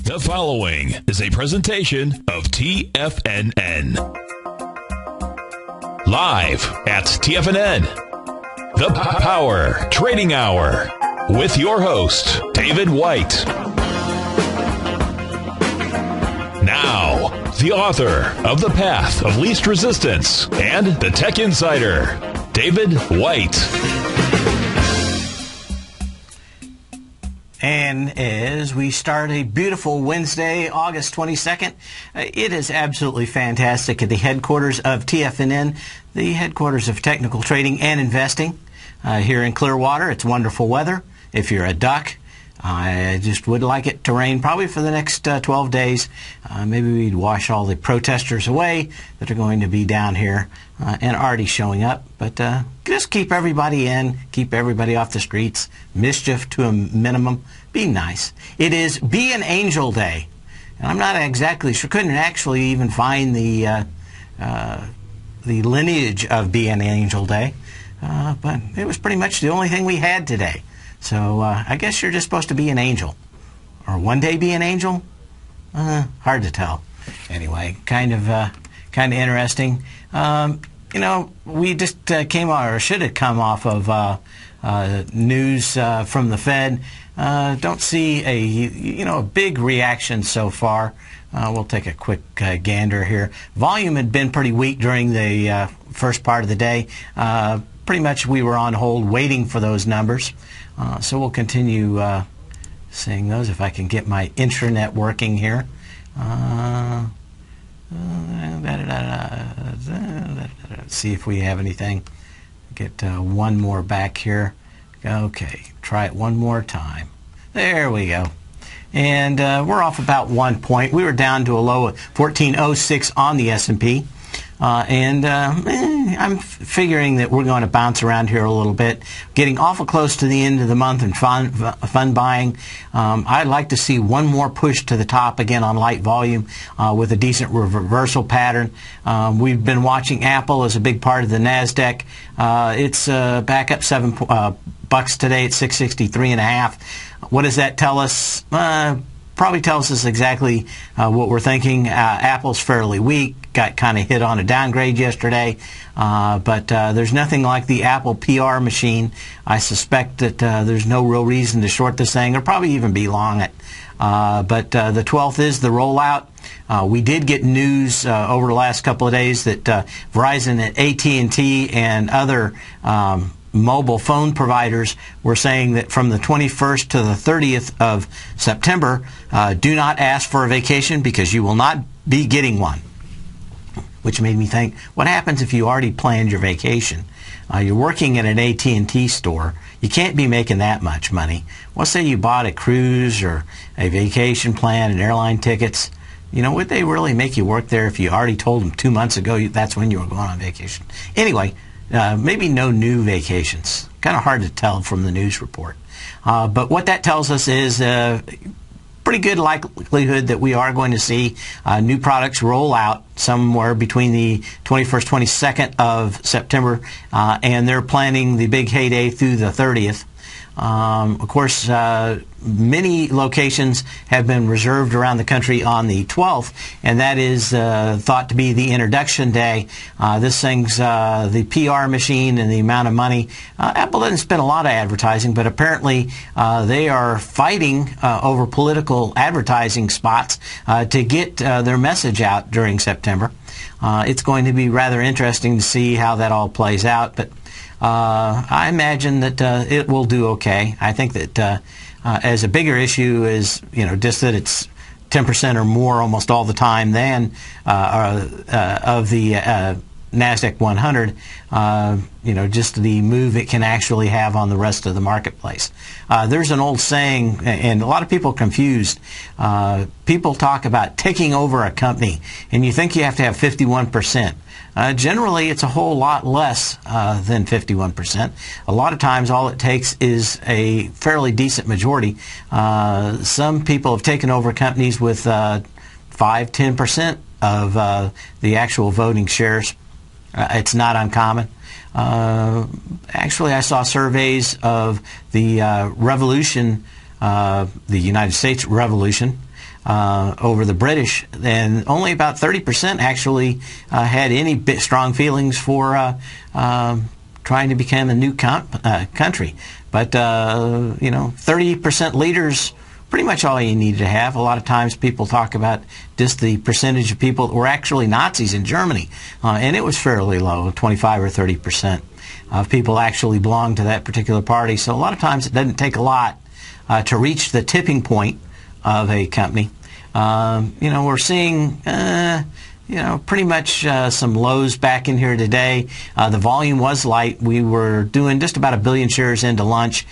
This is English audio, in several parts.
The following is a presentation of TFNN. Live at TFNN, the Power Trading Hour, with your host, David White. Now, the author of The Path of Least Resistance and the Tech Insider, David White. And as we start a beautiful Wednesday, August 22nd, it is absolutely fantastic at the headquarters of TFNN, the headquarters of technical trading and investing here in Clearwater. It's wonderful weather. If you're a duck, I just would like it to rain probably for the next 12 days. Maybe we'd wash all the protesters away that are going to be down here and already showing up. But just keep everybody in, keep everybody off the streets, mischief to a minimum. Be nice. It is Be an Angel Day. And I'm not exactly sure, couldn't actually even find the lineage of Be an Angel Day. But it was pretty much the only thing we had today. So I guess you're just supposed to be an angel. Or one day be an angel? Hard to tell. Anyway, kind of interesting. We just came on, or should have come off of news from the Fed. Don't see a big reaction so far. We'll take a quick gander here. Volume had been pretty weak during the first part of the day. Pretty much we were on hold waiting for those numbers. So we'll continue seeing those if I can get my intranet working here. See if we have anything. Get one more back here. Okay, try it one more time. There we go. And we're off about 1 point. We were down to a low of 1406 on the S&P. I'm figuring that we're going to bounce around here a little bit, getting awful close to the end of the month and fun buying. I'd like to see one more push to the top again on light volume with a decent reversal pattern. We've been watching Apple as a big part of the NASDAQ. It's back up $7 today at 663.5. What does that tell us? Probably tells us exactly what we're thinking. Apple's fairly weak, got kind of hit on a downgrade yesterday, but there's nothing like the Apple PR machine. I suspect that there's no real reason to short this thing or probably even be long it. But the 12th is the rollout. We did get news over the last couple of days that Verizon and AT&T and other mobile phone providers were saying that from the 21st to the 30th of September, do not ask for a vacation because you will not be getting one. Which made me think, what happens if you already planned your vacation? You're working at an AT&T store. You can't be making that much money. Let's say you bought a cruise or a vacation plan and airline tickets. Would they really make you work there if you already told them 2 months ago that's when you were going on vacation? Anyway, maybe no new vacations. Kind of hard to tell from the news report. But what that tells us is pretty good likelihood that we are going to see new products roll out somewhere between the 21st, 22nd of September, and they're planning the big heyday through the 30th. Of course, many locations have been reserved around the country on the 12th, and that is thought to be the introduction day. This thing's the PR machine and the amount of money. Apple doesn't spend a lot of advertising, but apparently they are fighting over political advertising spots to get their message out during September. It's going to be rather interesting to see how that all plays out, but I imagine that it will do okay. I think that as a bigger issue is, just that it's 10% or more almost all the time than of the NASDAQ 100, just the move it can actually have on the rest of the marketplace. There's an old saying, and a lot of people are confused. People talk about taking over a company, and you think you have to have 51%. Generally, it's a whole lot less than 51%. A lot of times, all it takes is a fairly decent majority. Some people have taken over companies with 5-10% of the actual voting shares. It's not uncommon. Actually, I saw surveys of the revolution, the United States Revolution, over the British, and only about 30% actually had any strong feelings for trying to become a new country. But 30% leaders, pretty much all you need to have. A lot of times people talk about just the percentage of people that were actually Nazis in Germany, and it was fairly low, 25 or 30% of people actually belonged to that particular party. So a lot of times it doesn't take a lot to reach the tipping point of a company. We're seeing pretty much some lows back in here today. The volume was light. We were doing just about 1 billion shares into lunch,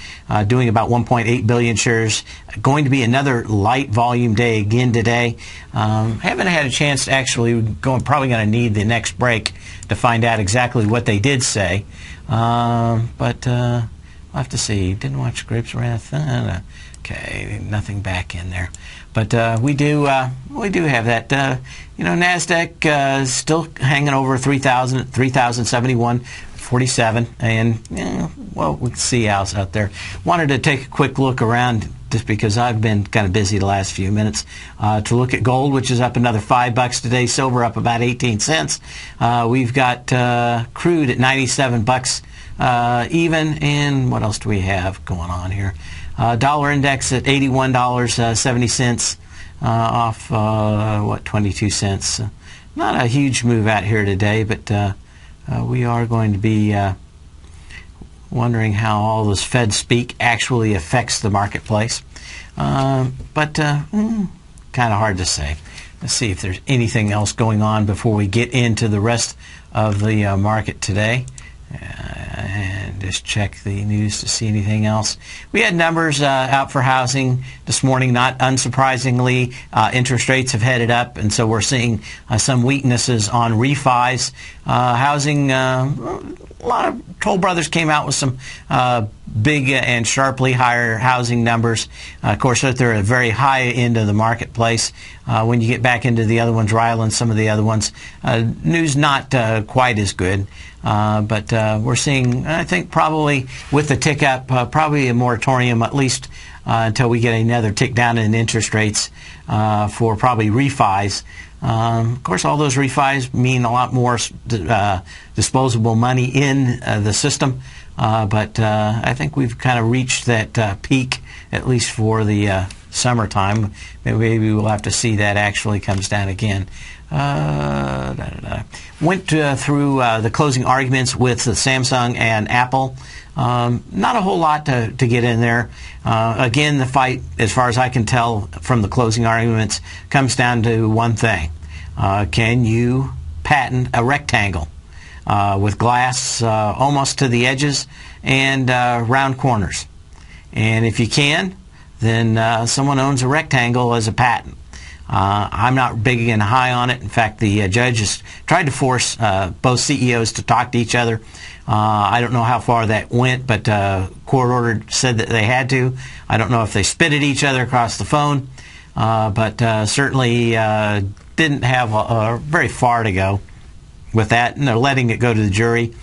doing about 1.8 billion shares. Going to be another light volume day again today. Haven't had a chance to actually go. I'm probably going to need the next break to find out exactly what they did say. But I'll have to see. Didn't watch Grapes of Wrath. Okay, nothing back in there. But we do have that. NASDAQ is still hanging over 3,000, 3,071.47, and we can see else out there. Wanted to take a quick look around just because I've been kind of busy the last few minutes to look at gold, which is up another $5 today. Silver up about 18 cents. We've got crude at $97 even, and what else do we have going on here? Dollar index at $81.70 off 22 cents. Not a huge move out here today, but we are going to be wondering how all this Fed speak actually affects the marketplace. But kind of hard to say. Let's see if there's anything else going on before we get into the rest of the market today. And just check the news to see anything else. We had numbers out for housing this morning. Not unsurprisingly, interest rates have headed up, and so we're seeing some weaknesses on refis. Housing, a lot of Toll Brothers came out with some big and sharply higher housing numbers. Of course, they're at a very high end of the marketplace. When you get back into the other ones, Ryland, some of the other ones, news not quite as good. But we're seeing, I think, probably with the tick up, probably a moratorium at least until we get another tick down in interest rates for probably refis. Of course, all those refis mean a lot more disposable money in the system. But I think we've kind of reached that peak, at least for the summertime. Maybe we'll have to see that actually comes down again. Went through the closing arguments with Samsung and Apple. Not a whole lot to get in there. Again, the fight, as far as I can tell from the closing arguments, comes down to one thing. Can you patent a rectangle with glass almost to the edges and round corners? And if you can, then someone owns a rectangle as a patent. I'm not big and high on it. In fact, the judge has tried to force both CEOs to talk to each other. I don't know how far that went, but court order said that they had to. I don't know if they spit at each other across the phone, but certainly didn't have very far to go with that, and they're letting it go to the jury.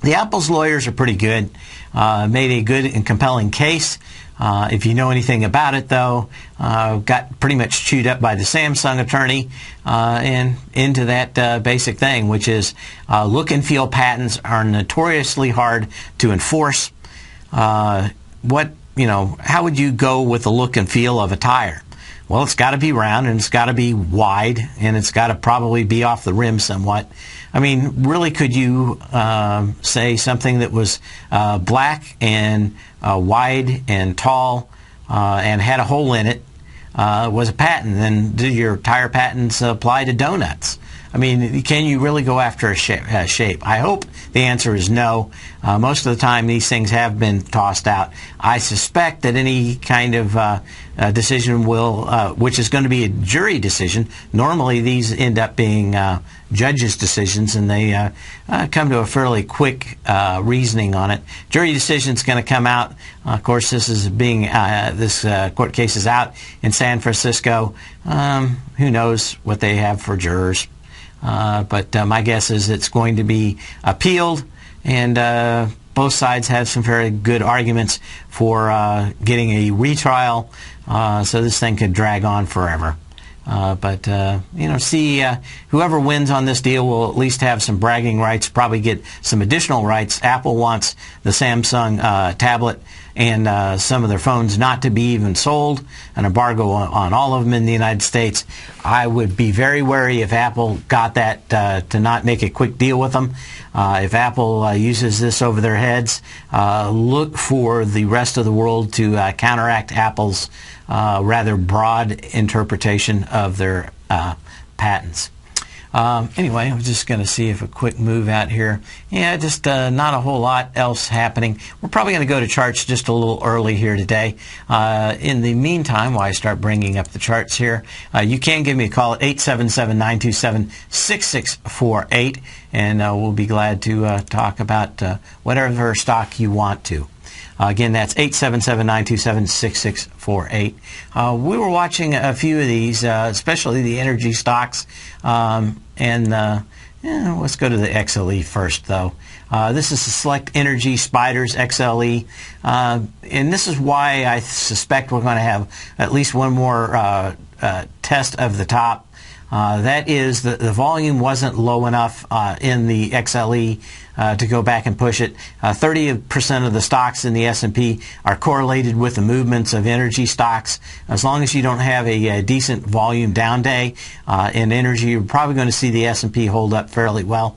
The Apple's lawyers are pretty good. Made a good and compelling case. If you know anything about it, though, got pretty much chewed up by the Samsung attorney and into that basic thing, which is look and feel patents are notoriously hard to enforce. How would you go with the look and feel of a tire? Well, it's got to be round, and it's got to be wide, and it's got to probably be off the rim somewhat. I mean, really, could you say something that was black and wide and tall and had a hole in it was a patent? Then do your tire patents apply to donuts? I mean, can you really go after a shape? I hope the answer is no. Most of the time, these things have been tossed out. I suspect that any kind of decision will, which is going to be a jury decision. Normally, these end up being judges' decisions, and they come to a fairly quick reasoning on it. Jury decision is going to come out. Of course, this is this court case is out in San Francisco. Who knows what they have for jurors? But my guess is it's going to be appealed, and both sides have some very good arguments for getting a retrial. So this thing could drag on forever. Whoever wins on this deal will at least have some bragging rights, probably get some additional rights. Apple wants the Samsung tablet and some of their phones not to be even sold, an embargo on all of them in the United States. I would be very wary if Apple got that to not make a quick deal with them. If Apple uses this over their heads, look for the rest of the world to counteract Apple's rather broad interpretation of their patents. Anyway, I'm just going to see if a quick move out here. Yeah, just not a whole lot else happening. We're probably going to go to charts just a little early here today. In the meantime, while I start bringing up the charts here, you can give me a call at 877-927-6648, and we'll be glad to talk about whatever stock you want to. Again, that's 877-927-6648. We were watching a few of these, especially the energy stocks. Let's go to the XLE first, though. This is the Select Energy Spiders XLE. And this is why I suspect we're going to have at least one more test of the top. That is, the volume wasn't low enough in the XLE to go back and push it. 30% of the stocks in the S&P are correlated with the movements of energy stocks. As long as you don't have a decent volume down day in energy, you're probably going to see the S&P hold up fairly well.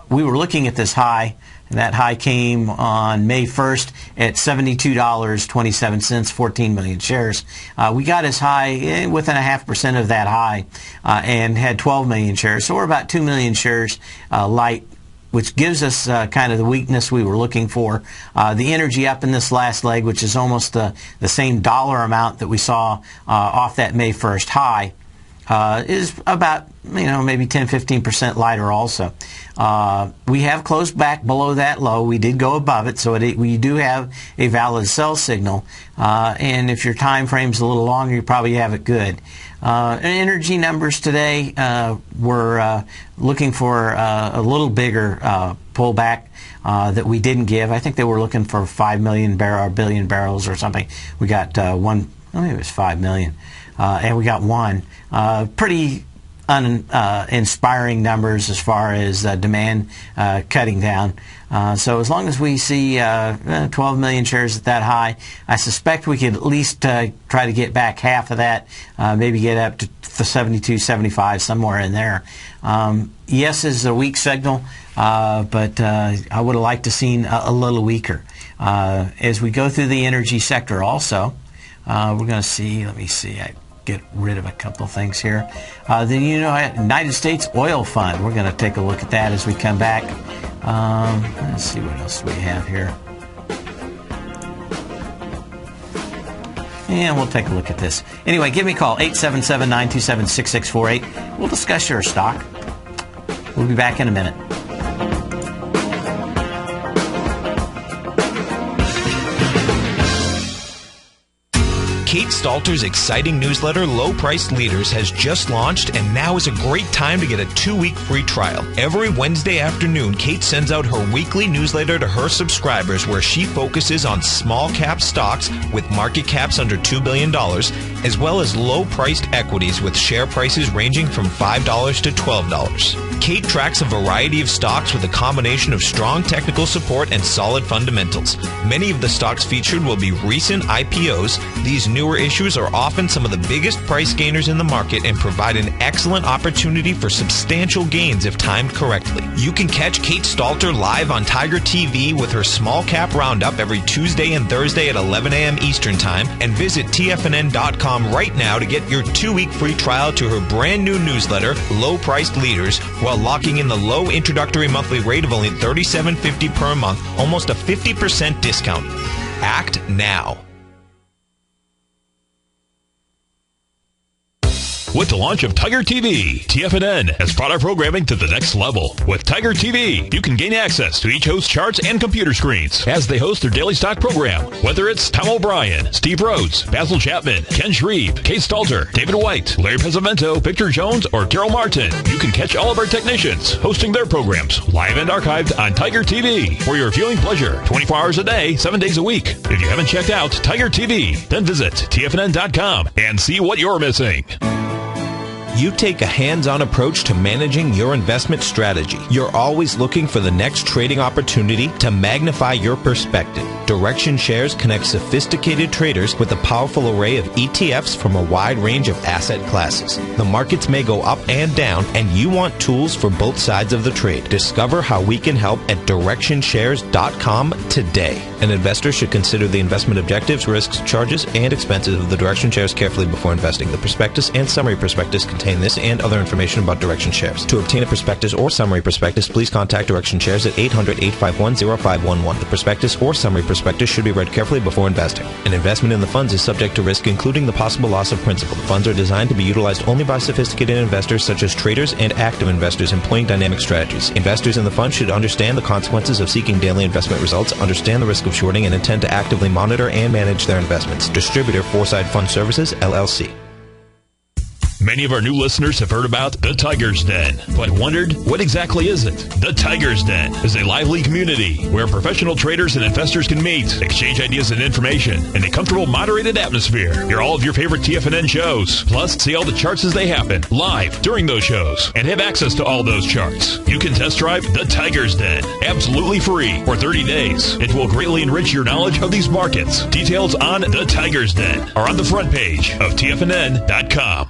We were looking at this high. And that high came on May 1st at $72.27, 14 million shares. We got as high within 0.5% of that high and had 12 million shares. So we're about 2 million shares light, which gives us kind of the weakness we were looking for. The energy up in this last leg, which is almost the same dollar amount that we saw off that May 1st high, is about maybe 10-15% lighter also. We have closed back below that low. We did go above it, so we do have a valid sell signal. And if your time frame's a little longer, you probably have it good. Energy numbers today, we're looking for a little bigger pullback that we didn't give. I think they were looking for 5 million billion barrels or something. We got one. Maybe it was 5 million, and we got one. Pretty uninspiring numbers as far as demand cutting down. So as long as we see 12 million shares at that high, I suspect we could at least try to get back half of that, maybe get up to 72, 75, somewhere in there. Yes is a weak signal, but I would have liked to seen a little weaker. As we go through the energy sector also, we're going to see, let me see, I get rid of a couple of things here. The United States Oil Fund, we're going to take a look at that as we come back. Let's see what else we have here. And we'll take a look at this. Anyway, give me a call, 877-927-6648. We'll discuss your stock. We'll be back in a minute. Kate Stalter's exciting newsletter, Low Priced Leaders, has just launched, and now is a great time to get a 2-week free trial. Every Wednesday afternoon, Kate sends out her weekly newsletter to her subscribers where she focuses on small cap stocks with market caps under $2 billion, as well as low-priced equities with share prices ranging from $5 to $12. Kate tracks a variety of stocks with a combination of strong technical support and solid fundamentals. Many of the stocks featured will be recent IPOs. These newer issues are often some of the biggest price gainers in the market and provide an excellent opportunity for substantial gains if timed correctly. You can catch Kate Stalter live on Tiger TV with her small cap roundup every Tuesday and Thursday at 11 a.m. Eastern Time, and visit TFNN.com right now to get your 2-week free trial to her brand new newsletter, Low Priced Leaders, while locking in the low introductory monthly rate of only $37.50 per month, almost a 50% discount. Act now. with the launch of Tiger TV. TFNN has brought our programming to the next level. With Tiger TV, you can gain access to each host's charts and computer screens as they host their daily stock program. Whether it's Tom O'Brien, Steve Rhodes, Basil Chapman, Ken Shreve, Kate Stalter, David White, Larry Pesavento, Victor Jones, or Daryl Martin, you can catch all of our technicians hosting their programs live and archived on Tiger TV for your viewing pleasure 24 hours a day, 7 days a week. If you haven't checked out Tiger TV, then visit TFNN.com and see what you're missing. You take a hands-on approach to managing your investment strategy. You're always looking for the next trading opportunity to magnify your perspective. Direction Shares connects sophisticated traders with a powerful array of ETFs from a wide range of asset classes. The markets may go up and down, and you want tools for both sides of the trade. Discover how we can help at DirectionShares.com today. An investor should consider the investment objectives, risks, charges, and expenses of the Direction Shares carefully before investing. The prospectus and summary prospectus contain this and other information about Direction Shares. To obtain a prospectus or summary prospectus, please contact Direction Shares at 800-851-0511. The prospectus or summary prospectus should be read carefully before investing. An investment in the funds is subject to risk, including the possible loss of principal. The funds are designed to be utilized only by sophisticated investors such as traders and active investors employing dynamic strategies. Investors in the fund should understand the consequences of seeking daily investment results, understand the risk of shorting, and intend to actively monitor and manage their investments. Distributor Foresight Fund Services, LLC. Many of our new listeners have heard about the Tiger's Den, but wondered, what exactly is it? The Tiger's Den is a lively community where professional traders and investors can meet, exchange ideas and information in a comfortable, moderated atmosphere. Hear all of your favorite TFNN shows, plus see all the charts as they happen live during those shows, and have access to all those charts. You can test drive the Tiger's Den absolutely free for 30 days. It will greatly enrich your knowledge of these markets. Details on the Tiger's Den are on the front page of TFNN.com.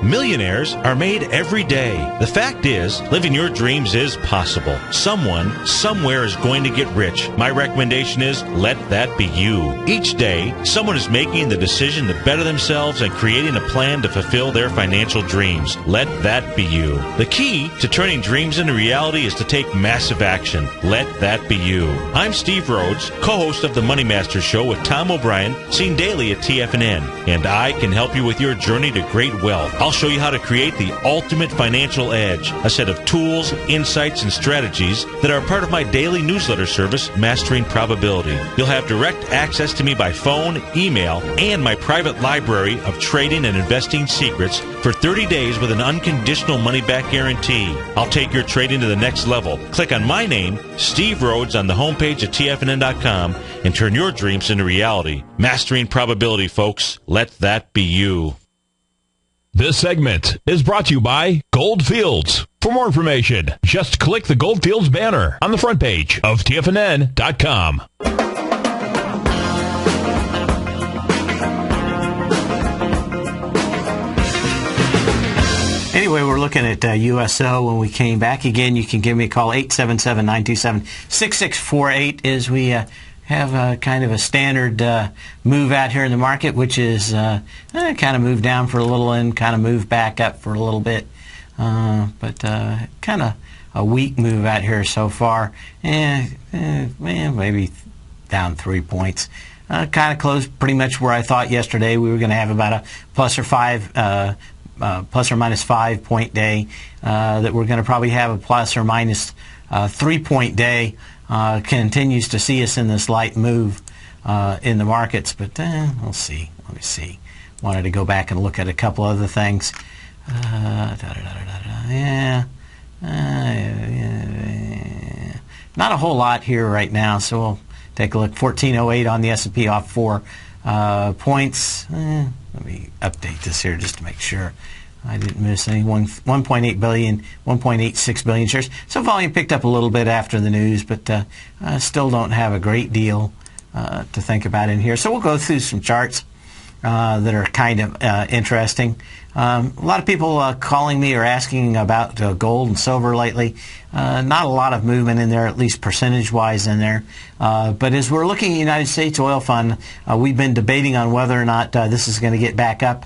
Millionaires are made every day. The fact is, living your dreams is possible. Someone, somewhere is going to get rich. My recommendation is, let that be you. Each day, someone is making the decision to better themselves and creating a plan to fulfill their financial dreams. Let that be you. The key to turning dreams into reality is to take massive action. Let that be you. I'm Steve Rhodes, co-host of the Money Master Show with Tom O'Brien, seen daily at TFNN, and I can help you with your journey to great wealth. I'll show you how to create the ultimate financial edge, a set of tools, insights, and strategies that are part of my daily newsletter service, Mastering Probability. You'll have direct access to me by phone, email, and my private library of trading and investing secrets for 30 days with an unconditional money-back guarantee. I'll take your trading to the next level. Click on my name, Steve Rhodes, on the homepage at TFNN.com and turn your dreams into reality. Mastering Probability, folks. Let that be you. This segment is brought to you by Goldfields. For more information, just click the Goldfields banner on the front page of TFNN.com. Anyway, we're looking at USO when we came back. Again, you can give me a call, 877-927-6648, as we have kind of a standard move out here in the market, which is kind of moved down for a little and kind of moved back up for a little bit. But kind of a weak move out here so far. Maybe down 3 points. Kind of close pretty much where I thought yesterday. We were going to have about a plus or minus 5 point day. That we're going to probably have a plus or minus 3 point day. Continues to see us in this light move in the markets, but we'll see. Let me see. Wanted to go back and look at a couple other things. Not a whole lot here right now, so we'll take a look. 1408 on the S&P, off 4 points. Let me update this here just to make sure I didn't miss any. 1.8 billion, 1.86 billion shares. So volume picked up a little bit after the news, but still don't have a great deal to think about in here. So we'll go through some charts that are kind of interesting. A lot of people calling me or asking about gold and silver lately. Not a lot of movement in there, at least percentage-wise in there. But as we're looking at the United States Oil Fund, we've been debating on whether or not this is going to get back up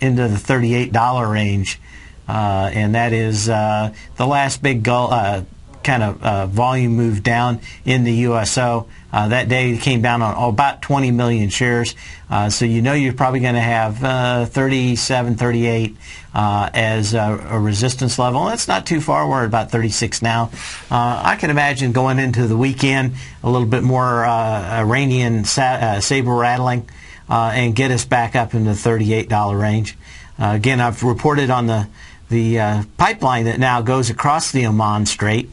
into the $38 range. And that is the last big kind kind of volume move down in the USO. That day it came down on about 20 million shares. So you're probably going to have 37, 38 as a resistance level. That's not too far. We're at about 36 now. I can imagine going into the weekend a little bit more Iranian saber rattling and get us back up in the $38 range. Again, I've reported on the pipeline that now goes across the Oman Strait.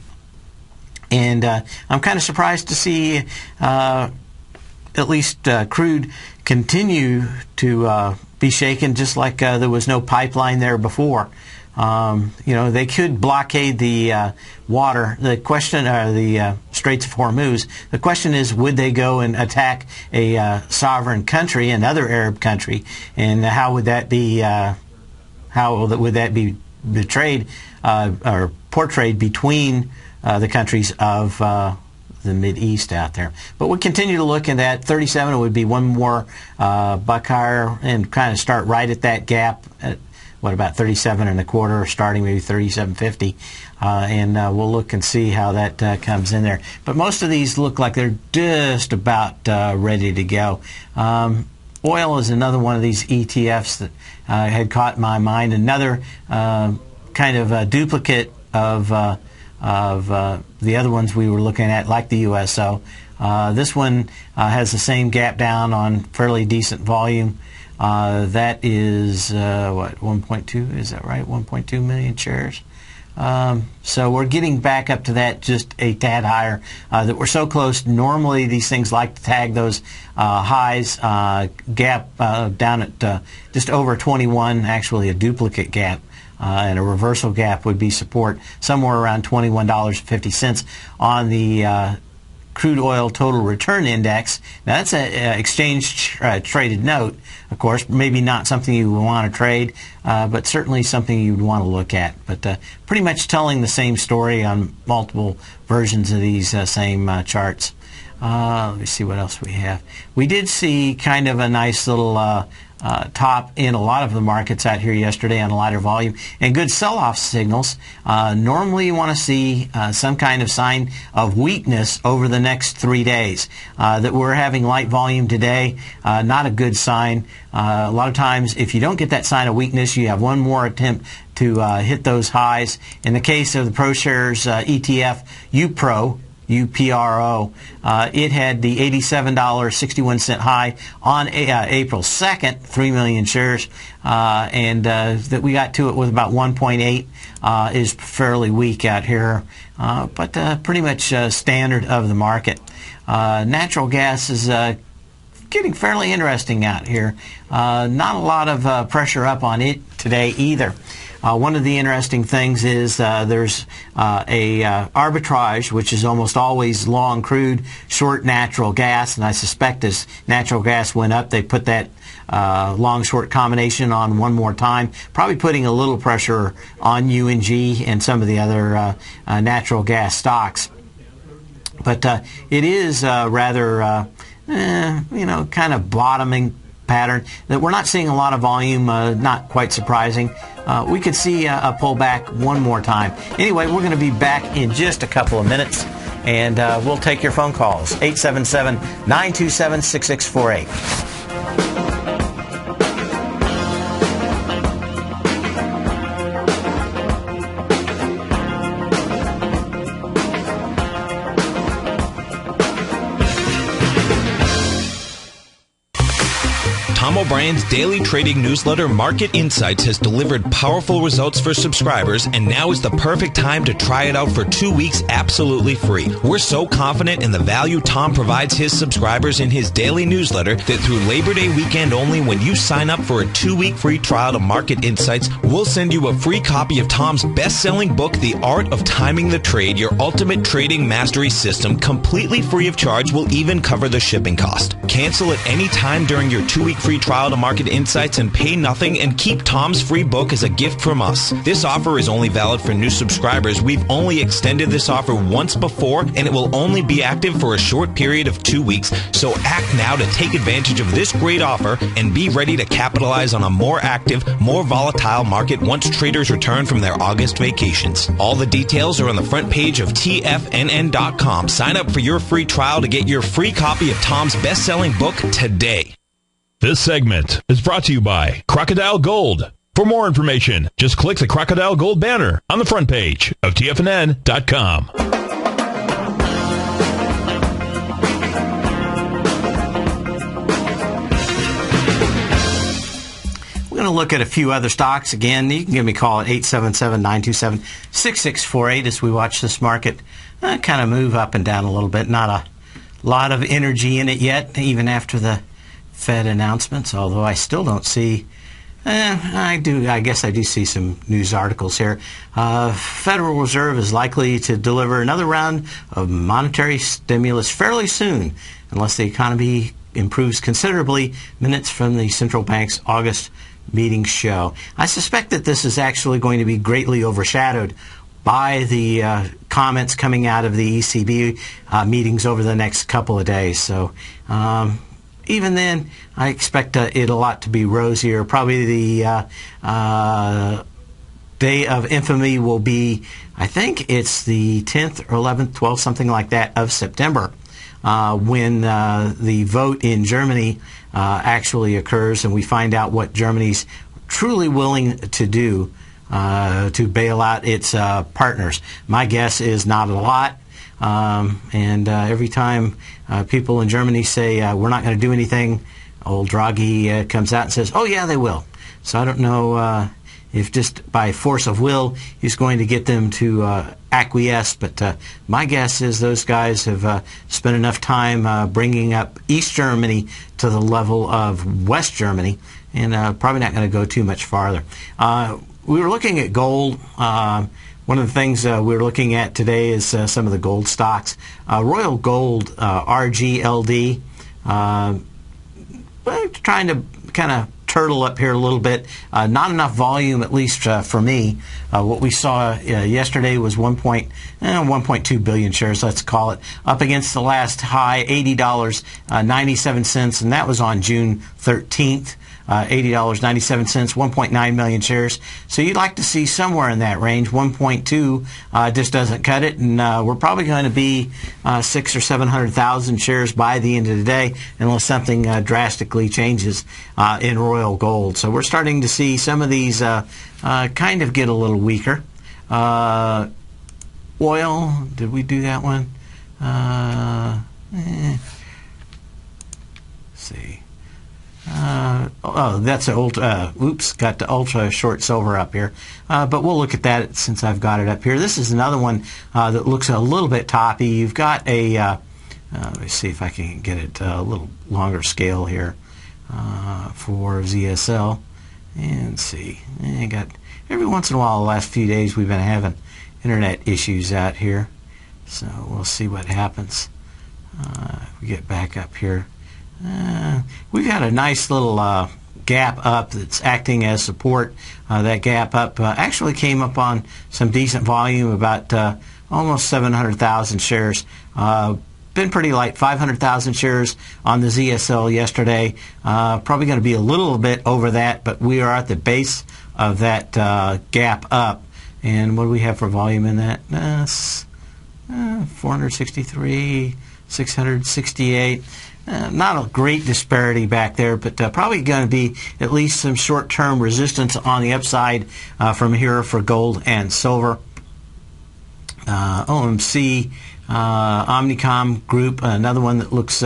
And I'm kind of surprised to see at least crude continue to be shaken, just like there was no pipeline there before. They could blockade the water. The question, the Straits of Hormuz. The question is, would they go and attack a sovereign country, another Arab country, and how would that be? Would that be betrayed or portrayed between the countries of the Mideast out there? But we'll continue to look at that. 37 would be one more buck higher and kind of start right at that gap at about 37 and a quarter, starting maybe 37.50, and we'll look and see how that comes in there. But most of these look like they're just about ready to go. Oil is another one of these ETFs that had caught my mind. Another kind of a duplicate of the other ones we were looking at, like the USO. This one has the same gap down on fairly decent volume. That is, 1.2, is that right? 1.2 million shares. So we're getting back up to that just a tad higher, that we're so close. Normally these things like to tag those highs, gap down at just over 21, actually a duplicate gap. And a reversal gap would be support somewhere around $21.50 on the crude oil total return index. Now that's an exchange traded note, of course, maybe not something you would want to trade, but certainly something you would want to look at. But pretty much telling the same story on multiple versions of these same charts. Let me see what else we have. We did see kind of a nice little top in a lot of the markets out here yesterday on a lighter volume and good sell-off signals. Normally you want to see some kind of sign of weakness over the next 3 days. That we're having light volume today, not a good sign. A lot of times if you don't get that sign of weakness, you have one more attempt to hit those highs. In the case of the ProShares ETF UPRO, UPRO, it had the $87.61 high on April 2nd, 3 million shares, and that we got to it with about 1.8 is fairly weak out here, but pretty much standard of the market. Natural gas is getting fairly interesting out here. Not a lot of pressure up on it today either. One of the interesting things is there's a arbitrage, which is almost always long crude, short natural gas, and I suspect as natural gas went up, they put that long-short combination on one more time, probably putting a little pressure on UNG and some of the other natural gas stocks. But it is rather, kind of bottoming pattern that we're not seeing a lot of volume, not quite surprising. We could see a pullback one more time. Anyway, we're going to be back in just a couple of minutes, and we'll take your phone calls. 877-927-6648. Tom O'Brien's daily trading newsletter, Market Insights, has delivered powerful results for subscribers, and now is the perfect time to try it out for 2 weeks absolutely free. We're so confident in the value Tom provides his subscribers in his daily newsletter that through Labor Day weekend only, when you sign up for a 2-week free trial to Market Insights, we'll send you a free copy of Tom's best-selling book, The Art of Timing the Trade, Your Ultimate Trading Mastery System, completely free of charge. Will even cover the shipping cost. Cancel at any time during your 2-week free trial to market insights and pay nothing, and keep Tom's free book as a gift from us. This offer is only valid for new subscribers. We've only extended this offer once before, and it will only be active for a short period of 2 weeks. So act now to take advantage of this great offer and be ready to capitalize on a more active, more volatile market once traders return from their August vacations. All the details are on the front page of TFNN.com. Sign up for your free trial to get your free copy of Tom's best-selling book today. This segment is brought to you by Crocodile Gold. For more information, just click the Crocodile Gold banner on the front page of TFNN.com. We're going to look at a few other stocks. Again, you can give me a call at 877-927-6648 as we watch this market kind of move up and down a little bit. Not a lot of energy in it yet, even after the Fed announcements, although I still don't see, I guess I do see some news articles here. Federal Reserve is likely to deliver another round of monetary stimulus fairly soon, unless the economy improves considerably, minutes from the central bank's August meetings show. I suspect that this is actually going to be greatly overshadowed by the comments coming out of the ECB meetings over the next couple of days. So even then, I expect it a lot to be rosier. Probably the day of infamy will be, I think it's the 10th or 11th, 12th, something like that, of September, when the vote in Germany actually occurs, and we find out what Germany's truly willing to do to bail out its partners. My guess is not a lot. And every time people in Germany say, we're not going to do anything, old Draghi comes out and says, oh, yeah, they will. So I don't know if just by force of will he's going to get them to acquiesce. But my guess is those guys have spent enough time bringing up East Germany to the level of West Germany, and probably not going to go too much farther. We were looking at gold. One of the things we're looking at today is some of the gold stocks. Royal Gold, RGLD, trying to kind of turtle up here a little bit. Not enough volume, at least for me. What we saw yesterday was 1.2 billion shares, let's call it, up against the last high, $80.97, and that was on June 13th. $80.97, 1.9 million shares. So you'd like to see somewhere in that range. 1.2 just doesn't cut it, and we're probably going to be 600,000 or 700,000 shares by the end of the day, unless something drastically changes in Royal Gold. So we're starting to see some of these kind of get a little weaker. Oil, did we do that one? Let's see. That's an ultra, got the ultra short silver up here. But we'll look at that since I've got it up here. This is another one that looks a little bit toppy. You've got a, let me see if I can get it a little longer scale here for ZSL. And see, I got, every once in a while the last few days we've been having internet issues out here. So we'll see what happens. If we get back up here. We've got a nice little gap up that's acting as support. That gap up actually came up on some decent volume, about almost 700,000 shares. Been pretty light, 500,000 shares on the ZSL yesterday. Probably going to be a little bit over that, but we are at the base of that gap up. And what do we have for volume in that? 463, 668. Not a great disparity back there, but probably going to be at least some short-term resistance on the upside from here for gold and silver. OMC, Omnicom Group, another one that looks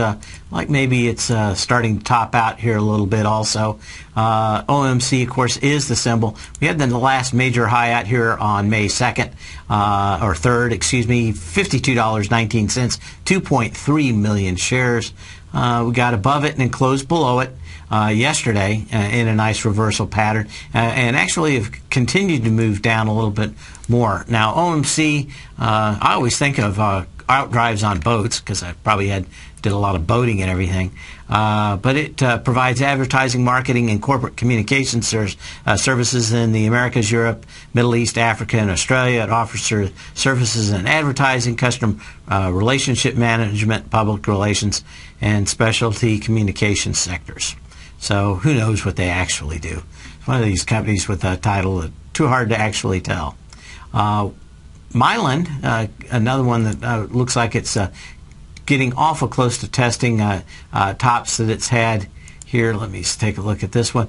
like maybe it's starting to top out here a little bit also. OMC, of course, is the symbol. We had the last major high out here on May 2nd, or 3rd, excuse me, $52.19, 2.3 million shares. We got above it and then closed below it yesterday in a nice reversal pattern, and actually have continued to move down a little bit more. Now, OMC, I always think of outdrives on boats, because I probably did a lot of boating and everything. But it provides advertising, marketing, and corporate communication services in the Americas, Europe, Middle East, Africa, and Australia. It offers services in advertising, customer relationship management, public relations, and specialty communication sectors. So who knows what they actually do. It's one of these companies with a title that's too hard to actually tell. Mylan, another one that looks like it's getting awful close to testing tops that it's had here. Let me take a look at this one.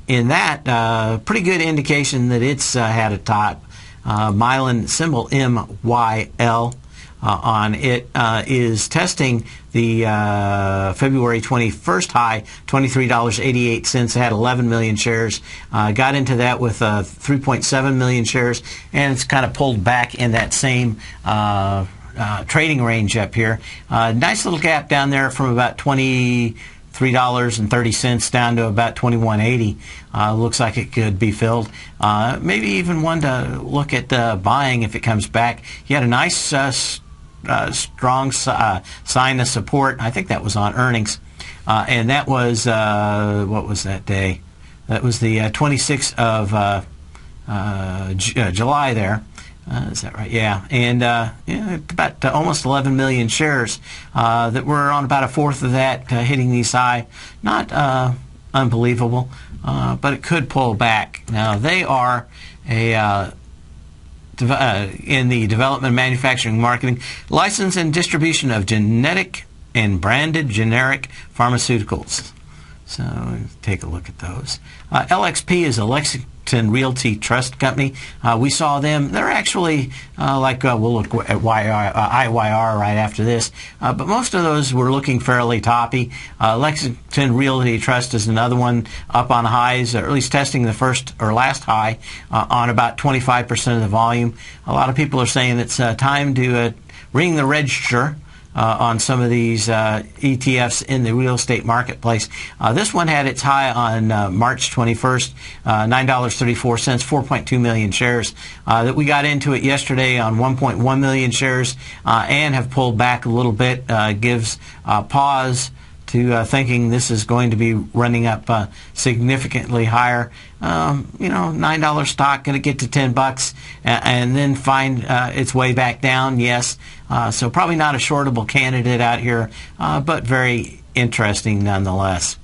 In that, pretty good indication that it's had a top. Mylan, symbol MYL on it, is testing the February 21st high, $23.88. Had 11 million shares. Got into that with 3.7 million shares, and it's kind of pulled back in that same trading range up here. Nice little gap down there from about $23.30 down to about $21.80. Looks like it could be filled. Maybe even one to look at buying if it comes back. He had a nice strong sign of support. I think that was on earnings. And that was, what was that day? That was the 26th of July there. Is that right? Yeah. And about almost 11 million shares that were on about a fourth of that hitting these high. Not unbelievable, but it could pull back. Now, they are in the development, manufacturing, marketing, license, and distribution of genetic and branded generic pharmaceuticals. So take a look at those. LXP is a Lexington Realty Trust Company. We saw them. They're actually we'll look at IYR right after this. But most of those were looking fairly toppy. Lexington Realty Trust is another one up on highs, or at least testing the first or last high on about 25% of the volume. A lot of people are saying it's time to ring the register on some of these ETFs in the real estate marketplace. This one had its high on March 21st, $9.34, 4.2 million shares. That we got into it yesterday on 1.1 million shares and have pulled back a little bit. Gives pause to thinking this is going to be running up significantly higher. $9 stock going to get to $10 and then find its way back down. Yes, so probably not a shortable candidate out here, but very interesting nonetheless.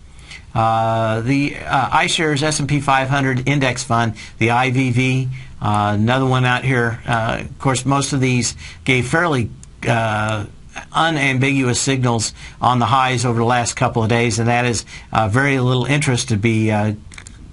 The iShares S&P 500 Index Fund, the IVV, another one out here. Of course, most of these gave fairly unambiguous signals on the highs over the last couple of days, and that is very little interest to be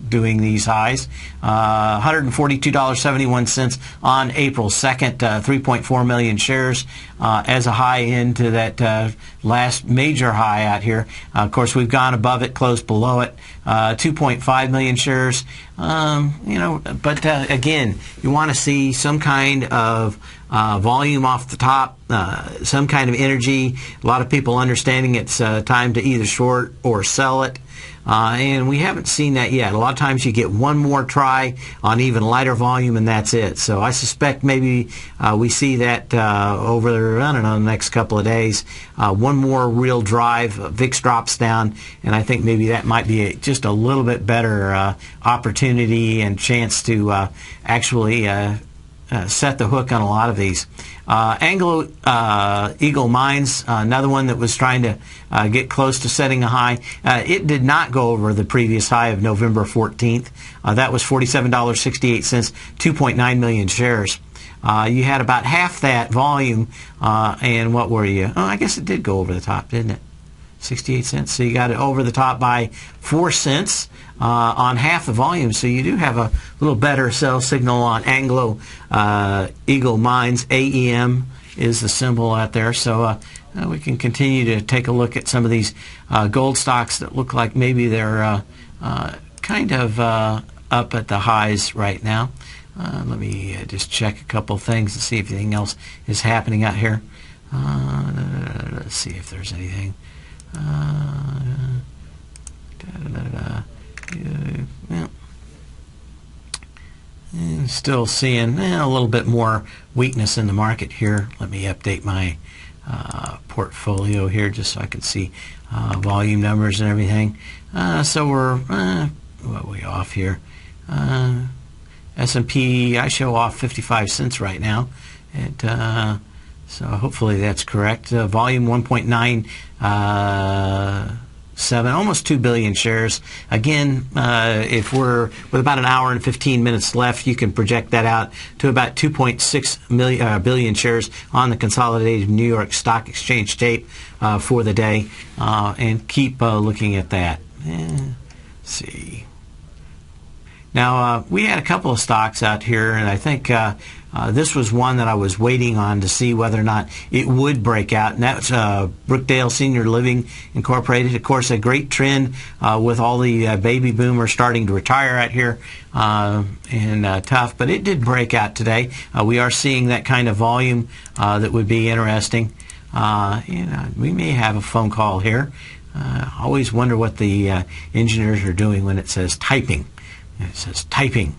doing these highs. $142.71 on April 2nd, 3.4 million shares as a high into that last major high out here. Of course, we've gone above it, closed below it, 2.5 million shares. But again, you want to see some kind of volume off the top, some kind of energy. A lot of people understanding it's time to either short or sell it. And we haven't seen that yet. A lot of times you get one more try on even lighter volume, and that's it. So I suspect maybe we see that over, I don't know, the next couple of days. One more real drive, VIX drops down, and I think maybe that might be just a little bit better opportunity and chance to actually set the hook on a lot of these. Anglo Eagle Mines, another one that was trying to get close to setting a high. It did not go over the previous high of November 14th. That was $47.68, 2.9 million shares. You had about half that volume, and what were you? Oh, I guess it did go over the top, didn't it? 68 cents. So you got it over the top by 4 cents on half the volume. So you do have a little better sell signal on Anglo Eagle Mines. AEM is the symbol out there. So we can continue to take a look at some of these gold stocks that look like maybe they're kind of up at the highs right now. Let me just check a couple things and see if anything else is happening out here. Let's see if there's anything. Still seeing a little bit more weakness in the market here. Let me update my portfolio here just so I can see volume numbers and everything. So we're what are we off here? S&P, I show off 55 cents right now. So hopefully that's correct. Volume 1.97, almost 2 billion shares. Again, if we're with about an hour and 15 minutes left, you can project that out to about 2.6 billion shares on the consolidated New York Stock Exchange tape for the day, and keep looking at that. Let's see. Now, we had a couple of stocks out here, and I think this was one that I was waiting on to see whether or not it would break out, and that's Brookdale Senior Living Incorporated. Of course, a great trend with all the baby boomers starting to retire out here, and tough, but it did break out today. We are seeing that kind of volume that would be interesting. We may have a phone call here. I always wonder what the engineers are doing when it says typing. It says typing,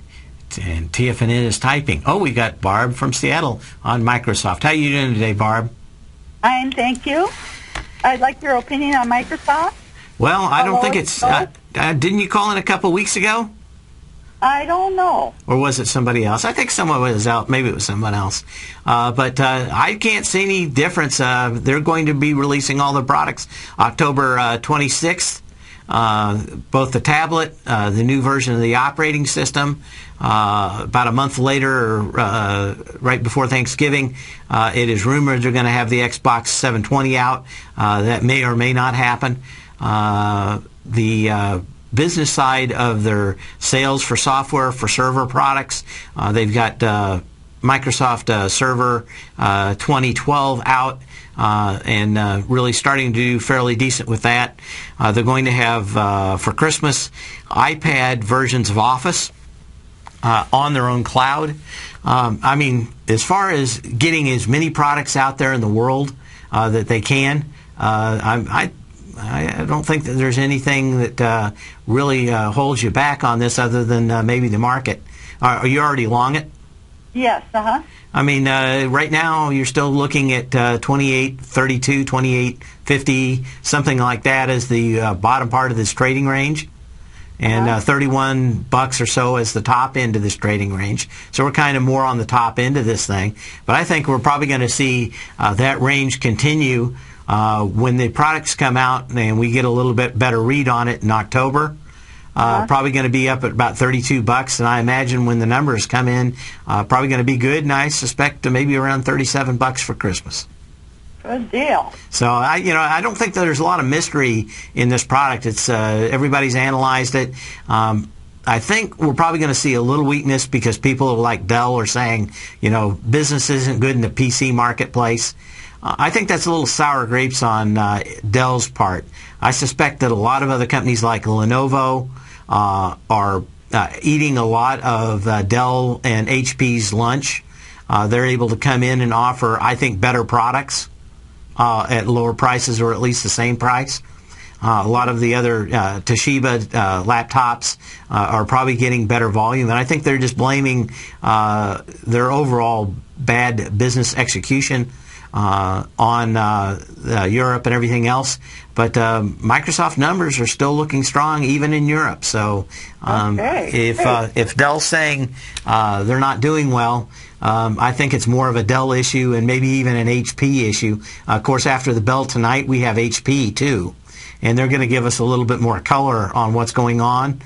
and TFNN is typing. Oh, we got Barb from Seattle on Microsoft. How are you doing today, Barb? Fine, thank you. I'd like your opinion on Microsoft. Well, I don't think it's... didn't you call in a couple weeks ago? I don't know. Or was it somebody else? I think someone was out. Maybe it was someone else. But I can't see any difference. They're going to be releasing all the products October 26th. Both the tablet, the new version of the operating system, about a month later, right before Thanksgiving, it is rumored they're going to have the Xbox 720 out. That may or may not happen. The business side of their sales for software for server products, they've got Microsoft Server 2012 out. And really starting to do fairly decent with that. They're going to have, for Christmas, iPad versions of Office on their own cloud. I mean, as far as getting as many products out there in the world that they can, I don't think that there's anything that really holds you back on this other than maybe the market. Are you already long it? Yes, I mean, right now you're still looking at 28.32, 28.50, something like that as the bottom part of this trading range, and $31 or so as the top end of this trading range. So we're kind of more on the top end of this thing. But I think we're probably going to see that range continue when the products come out and we get a little bit better read on it in October. Probably going to be up at about $32, and I imagine when the numbers come in, probably going to be good, and I suspect maybe around $37 for Christmas. good deal. So I don't think that there's a lot of mystery in this product. It's everybody's analyzed it. I think we're probably going to see a little weakness because people like Dell are saying, business isn't good in the PC marketplace. I think that's a little sour grapes on Dell's part. I suspect that a lot of other companies like Lenovo are eating a lot of Dell and HP's lunch. They're able to come in and offer, I think, better products at lower prices or at least the same price. A lot of the other Toshiba laptops are probably getting better volume, and I think they're just blaming their overall bad business execution on Europe and everything else. But Microsoft numbers are still looking strong even in Europe. So if Dell's saying they're not doing well, I think it's more of a Dell issue and maybe even an HP issue. Of course, after the bell tonight, we have HP too. And they're going to give us a little bit more color on what's going on,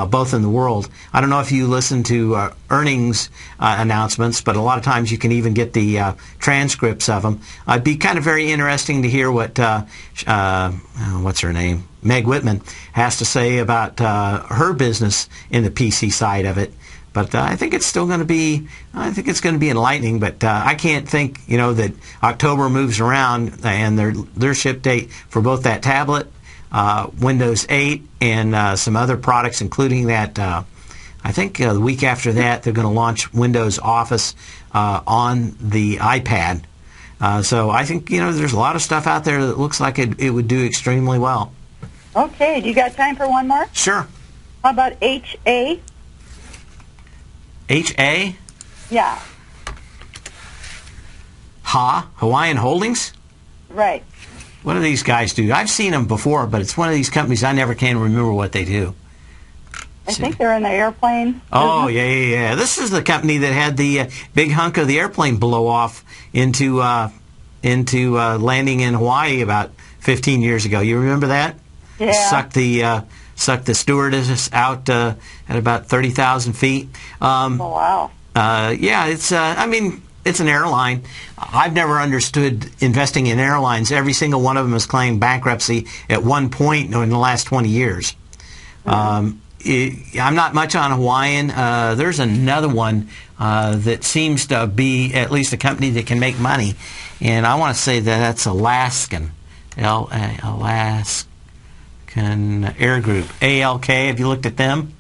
both in the world. I don't know if you listen to earnings announcements, but a lot of times you can even get the transcripts of them. It'd be kind of very interesting to hear what, what's her name, Meg Whitman, has to say about her business in the PC side of it. But I think it's still going to be, enlightening. But I can't think, that October moves around and their ship date for both that tablet, Windows 8, and some other products, including that. I think the week after that, they're going to launch Windows Office on the iPad. So I think, there's a lot of stuff out there that looks like it would do extremely well. Okay. Do you got time for one more? Sure. How about HA? H-A? Yeah. Hawaiian Holdings? Right. What do these guys do? I've seen them before, but it's one of these companies I never can remember what they do. I think they're in the airplane. Oh, yeah. This is the company that had the big hunk of the airplane blow off into landing in Hawaii about 15 years ago. You remember that? Yeah. Sucked the stewardess out at about 30,000 feet. Oh, wow. Yeah, it's an airline. I've never understood investing in airlines. Every single one of them has claimed bankruptcy at one point in the last 20 years. I'm not much on Hawaiian. There's another one that seems to be at least a company that can make money, and I want to say that's Alaskan. Alaskan Air Group. ALK, have you looked at them?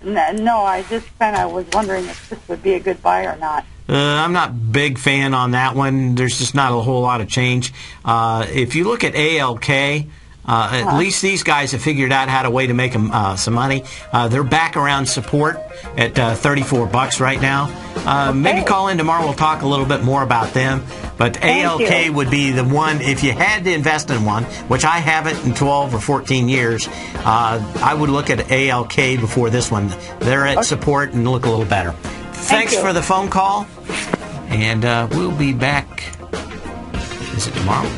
No, I just kind of was wondering if this would be a good buy or not. I'm not a big fan on that one. There's just not a whole lot of change. If you look at ALK, at least these guys have figured out how to way to make them, some money. They're back around support at $34 right now. Maybe call in tomorrow. We'll talk a little bit more about them. But ALK would be the one, if you had to invest in one, which I haven't in 12 or 14 years, I would look at ALK before this one. They're at support and look a little better. Thanks for the phone call. And we'll be back. Is it tomorrow?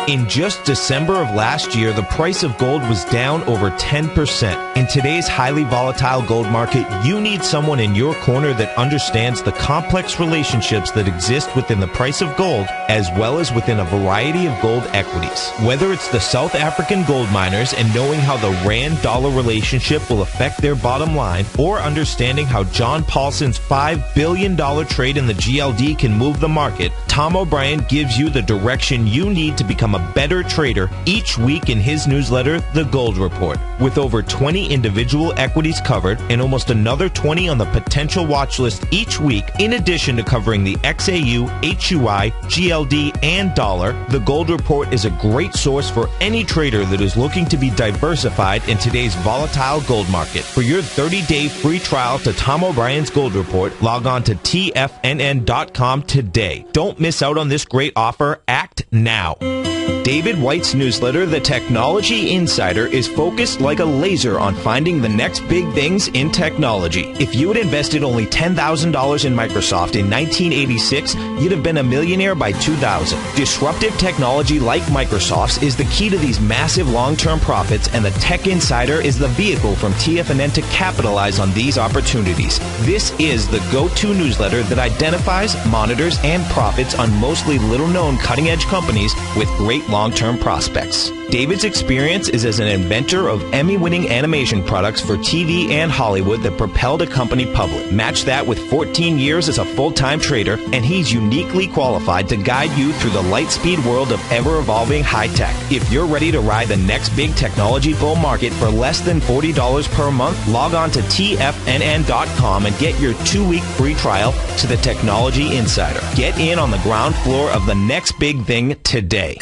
In just December of last year, the price of gold was down over 10%. In today's highly volatile gold market, you need someone in your corner that understands the complex relationships that exist within the price of gold, as well as within a variety of gold equities. Whether it's the South African gold miners and knowing how the rand-dollar relationship will affect their bottom line, or understanding how John Paulson's $5 billion trade in the GLD can move the market, Tom O'Brien gives you the direction you need to become a better trader each week in his newsletter, The Gold Report. With over 20 individual equities covered and almost another 20 on the potential watch list each week, in addition to covering the XAU, HUI, GLD, and dollar, The Gold Report is a great source for any trader that is looking to be diversified in today's volatile gold market. For your 30-day free trial to Tom O'Brien's Gold Report, log on to TFNN.com today. Don't miss out on this great offer. Act now. David White's newsletter, The Technology Insider, is focused like a laser on finding the next big things in technology. If you had invested only $10,000 in Microsoft in 1986, you'd have been a millionaire by 2000. Disruptive technology like Microsoft's is the key to these massive long-term profits, and the Tech Insider is the vehicle from TFNN to capitalize on these opportunities. This is the go-to newsletter that identifies, monitors, and profits on mostly little-known cutting-edge companies with great long-term prospects. David's experience is as an inventor of Emmy-winning animation products for TV and Hollywood that propelled a company public. Match that with 14 years as a full-time trader, and he's uniquely qualified to guide you through the light-speed world of ever-evolving high-tech. If you're ready to ride the next big technology bull market for less than $40 per month, log on to TFNN.com and get your 2-week free trial to the Technology Insider. Get in on the ground floor of the next big thing today.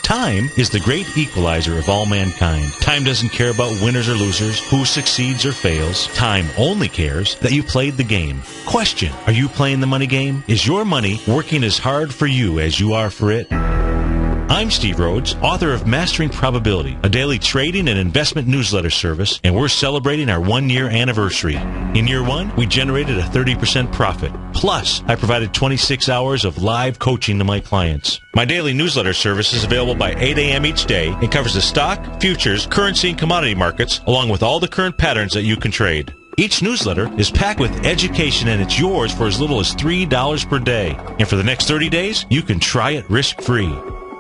Time is the great equalizer of all mankind. Time doesn't care about winners or losers, who succeeds or fails. Time only cares that you played the game. Question: are you playing the money game? Is your money working as hard for you as you are for it? I'm Steve Rhodes, author of Mastering Probability, a daily trading and investment newsletter service, and we're celebrating our 1-year anniversary. In year 1, we generated a 30% profit. Plus, I provided 26 hours of live coaching to my clients. My daily newsletter service is available by 8 a.m. each day and covers the stock, futures, currency, and commodity markets, along with all the current patterns that you can trade. Each newsletter is packed with education, and it's yours for as little as $3 per day. And for the next 30 days, you can try it risk-free.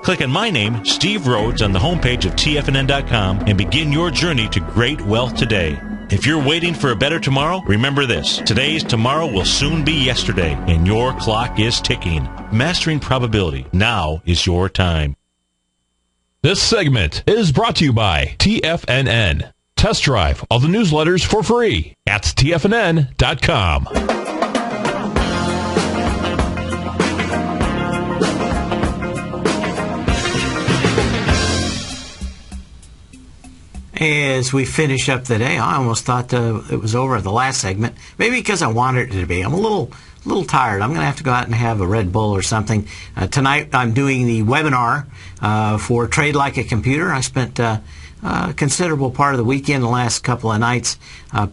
Click on my name, Steve Rhodes, on the homepage of TFNN.com and begin your journey to great wealth today. If you're waiting for a better tomorrow, remember this: today's tomorrow will soon be yesterday, and your clock is ticking. Mastering Probability. Now is your time. This segment is brought to you by TFNN. Test drive all the newsletters for free at TFNN.com. As we finish up the day, I almost thought it was over at the last segment. Maybe because I wanted it to be. I'm a little tired. I'm going to have to go out and have a Red Bull or something. Tonight I'm doing the webinar for Trade Like a Computer. I spent a considerable part of the weekend, the last couple of nights,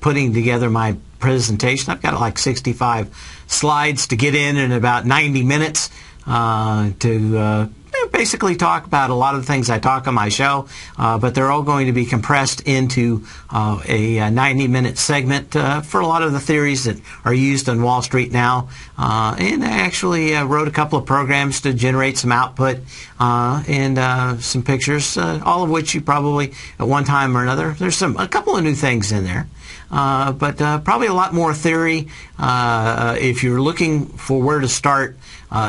putting together my presentation. I've got like 65 slides to get in about 90 minutes to basically talk about a lot of the things I talk on my show, but they're all going to be compressed into a 90-minute segment for a lot of the theories that are used on Wall Street now. And I actually wrote a couple of programs to generate some output and some pictures, all of which you probably at one time or another. There's a couple of new things in there. But probably a lot more theory if you're looking for where to start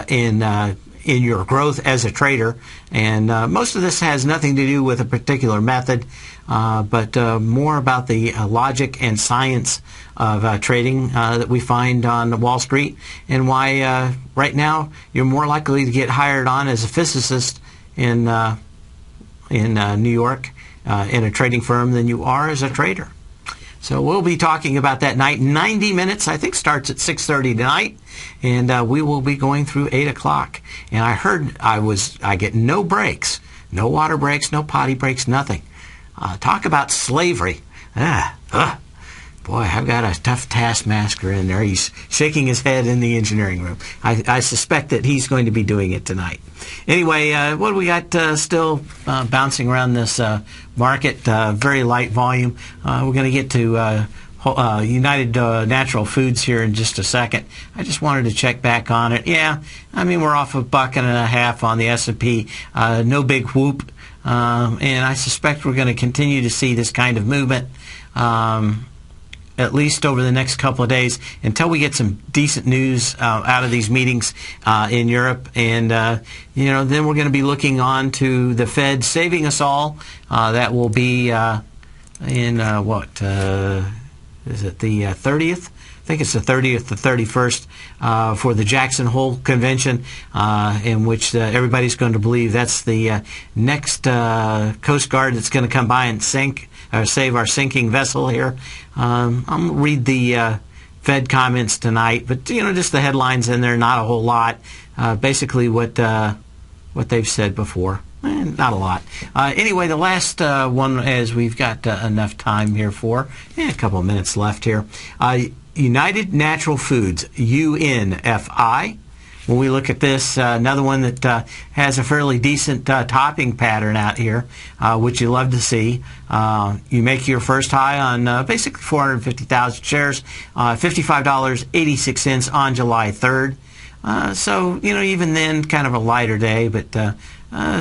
in your growth as a trader. And most of this has nothing to do with a particular method, but more about the logic and science of trading that we find on Wall Street, and why right now you're more likely to get hired on as a physicist in New York in a trading firm than you are as a trader. So we'll be talking about that night. 90 minutes, I think, starts at 6:30 tonight, and we will be going through 8 o'clock. And I heard I get no breaks, no water breaks, no potty breaks, nothing. Talk about slavery. Boy, I've got a tough taskmaster in there. He's shaking his head in the engineering room. I suspect that he's going to be doing it tonight. Anyway, what do we got still bouncing around this market? Very light volume. We're going to get to United Natural Foods here in just a second. I just wanted to check back on it. Yeah, I mean, we're off $1.50 on the S&P. No big whoop. And I suspect we're going to continue to see this kind of movement at least over the next couple of days until we get some decent news out of these meetings in Europe. And, then we're going to be looking on to the Fed saving us all. That will be in, is it the 30th? I think it's the 30th, the 31st for the Jackson Hole Convention, in which everybody's going to believe that's the next Coast Guard that's going to come by and save our sinking vessel here. I'm going to read the Fed comments tonight, but just the headlines in there, not a whole lot. Basically what they've said before. Not a lot. Anyway, the last one, as we've got enough time here for, a couple of minutes left here. United Natural Foods, UNFI. When we look at this, another one that has a fairly decent topping pattern out here, which you love to see. You make your first high on basically 450,000 shares, $55.86 on July 3rd. So, even then, kind of a lighter day, but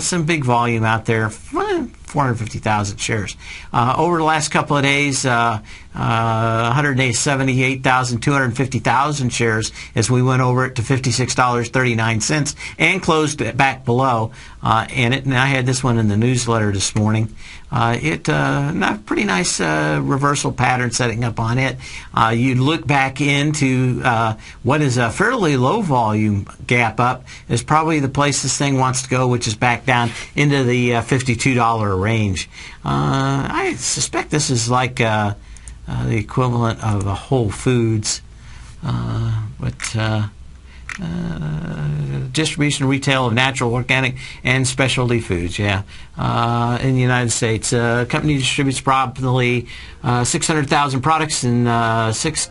some big volume out there, 450,000 shares. Over the last couple of days, 178,250,000 shares as we went over it to $56.39 and closed it back below. And I had this one in the newsletter this morning. Pretty nice reversal pattern setting up on it. You look back into what is a fairly low volume gap up is probably the place this thing wants to go, which is back down into the $52 range. I suspect this is like the equivalent of a Whole Foods, distribution retail of natural, organic, and specialty foods. In the United States, company distributes probably 600,000 products in 6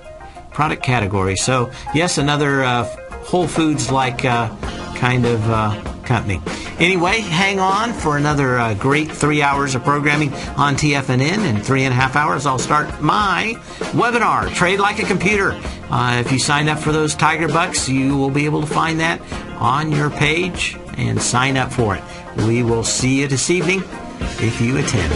product categories. So yes, another Whole Foods like kind of company. Anyway, hang on for another great 3 hours of programming on TFNN. In 3.5 hours, I'll start my webinar, Trade Like a Computer. If you sign up for those Tiger Bucks, you will be able to find that on your page and sign up for it. We will see you this evening if you attend.